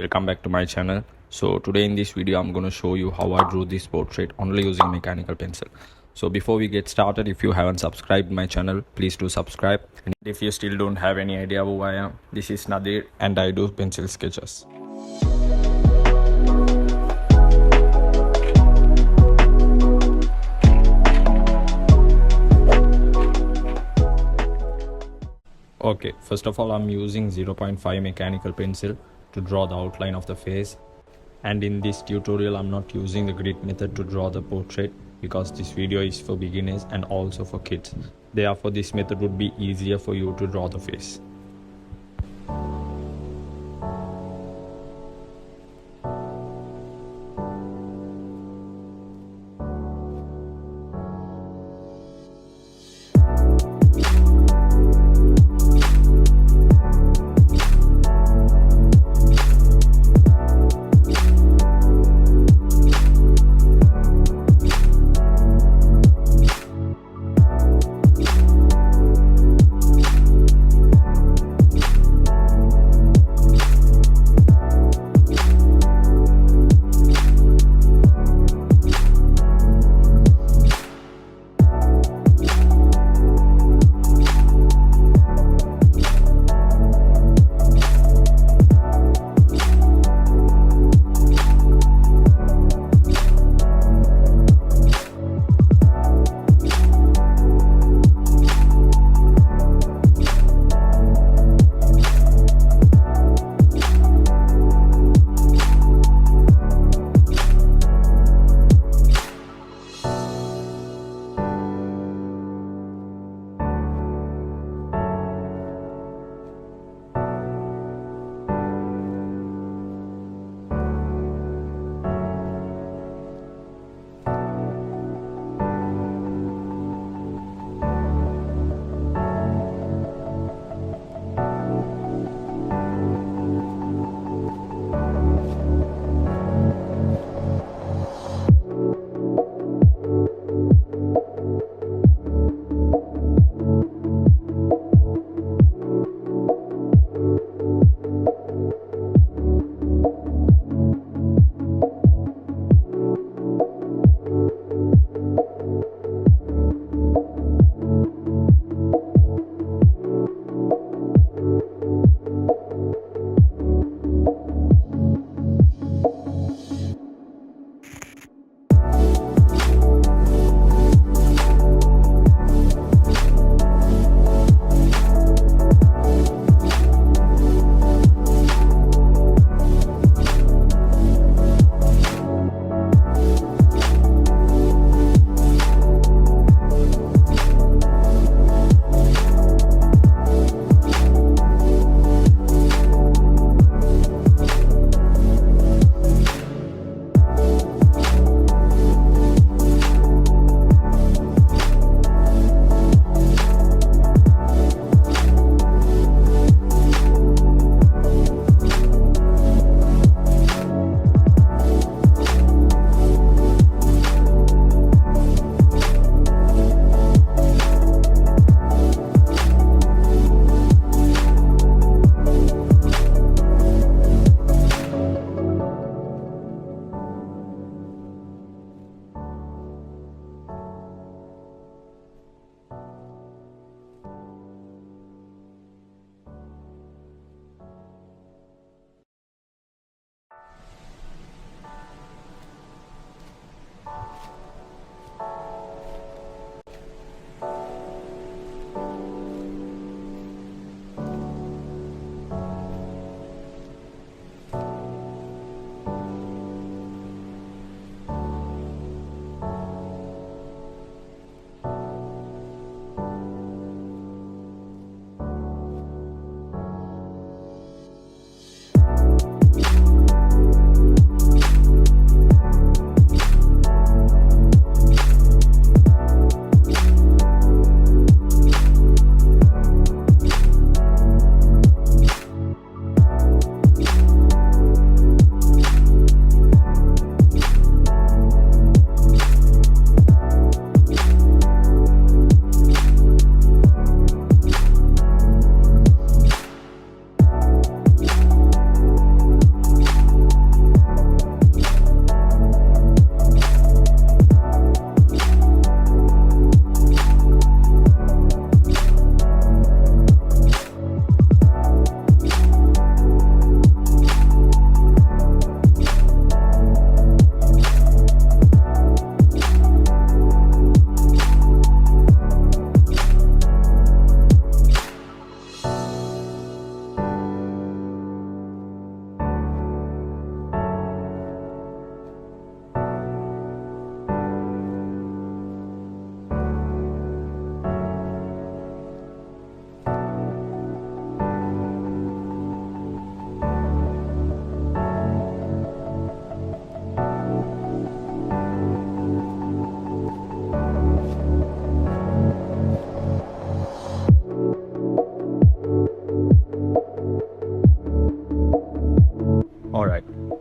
Welcome back to my channel. So today in this video I'm going to show you how I drew this portrait only using mechanical pencil. So before we get started, if you haven't subscribed my channel, please do subscribe. And if you still don't have any idea who I am, this is Nadir and I do pencil sketches. Okay, first of all I'm using 0.5 mechanical pencil to draw the outline of the face, and in this tutorial I'm not using the grid method to draw the portrait because this video is for beginners and also for kids. Therefore this method would be easier for you to draw the face.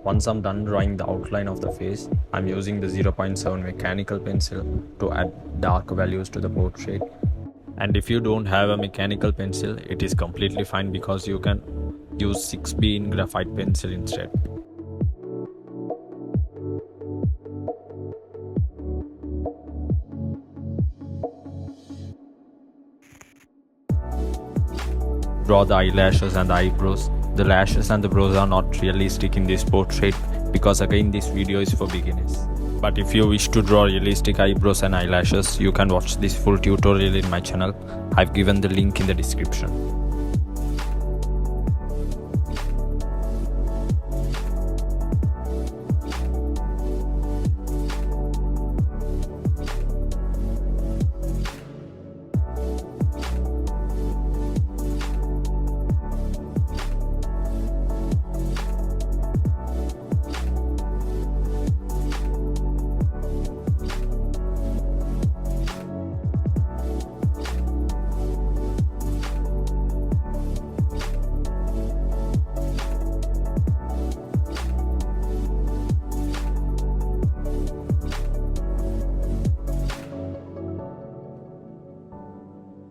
Once I'm done drawing the outline of the face, I'm using the 0.7 mechanical pencil to add dark values to the portrait. And if you don't have a mechanical pencil, it is completely fine because you can use 6B in graphite pencil instead. Draw the eyelashes and the eyebrows. The lashes and the brows are not realistic in this portrait because again this video is for beginners. But if you wish to draw realistic eyebrows and eyelashes, you can watch this full tutorial in my channel. I've given the link in the description.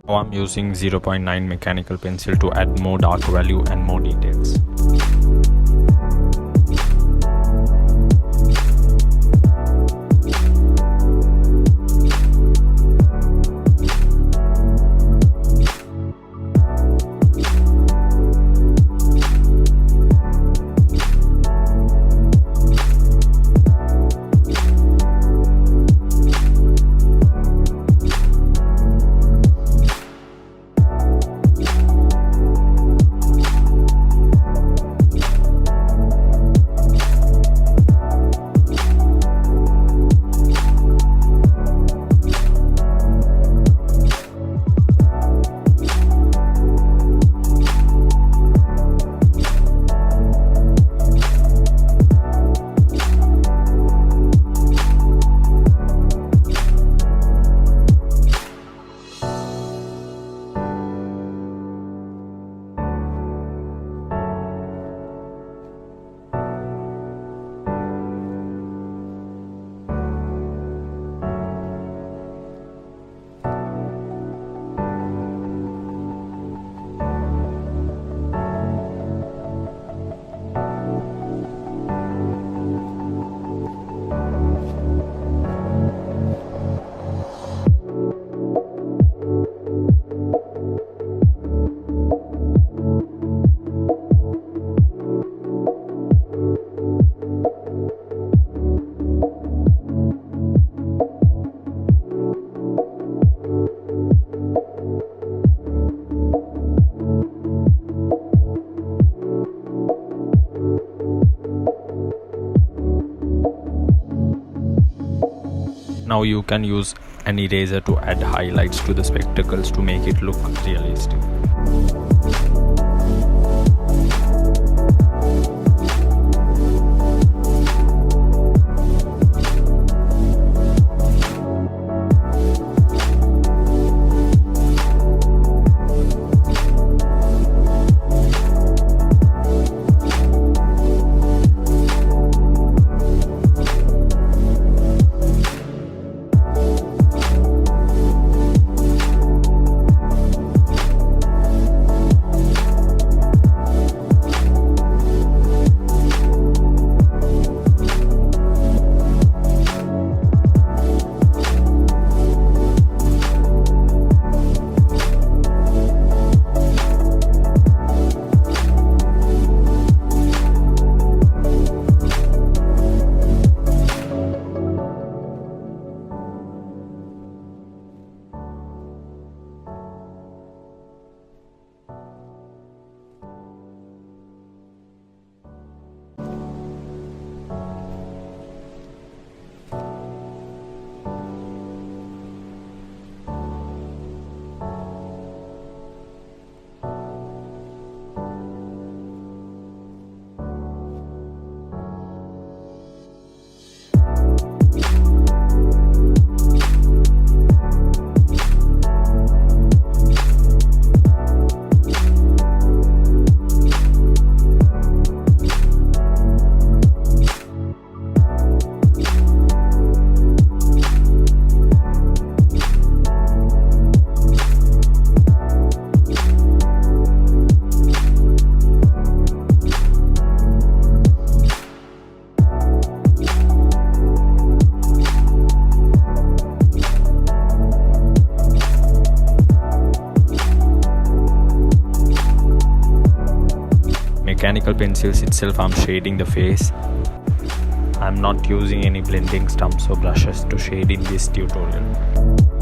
Now I'm using 0.9 mechanical pencil to add more dark value and more details. Now you can use an eraser to add highlights to the spectacles to make it look realistic. mechanical pencils itself I'm shading the face. I'm not using any blending stumps or brushes to shade in this tutorial.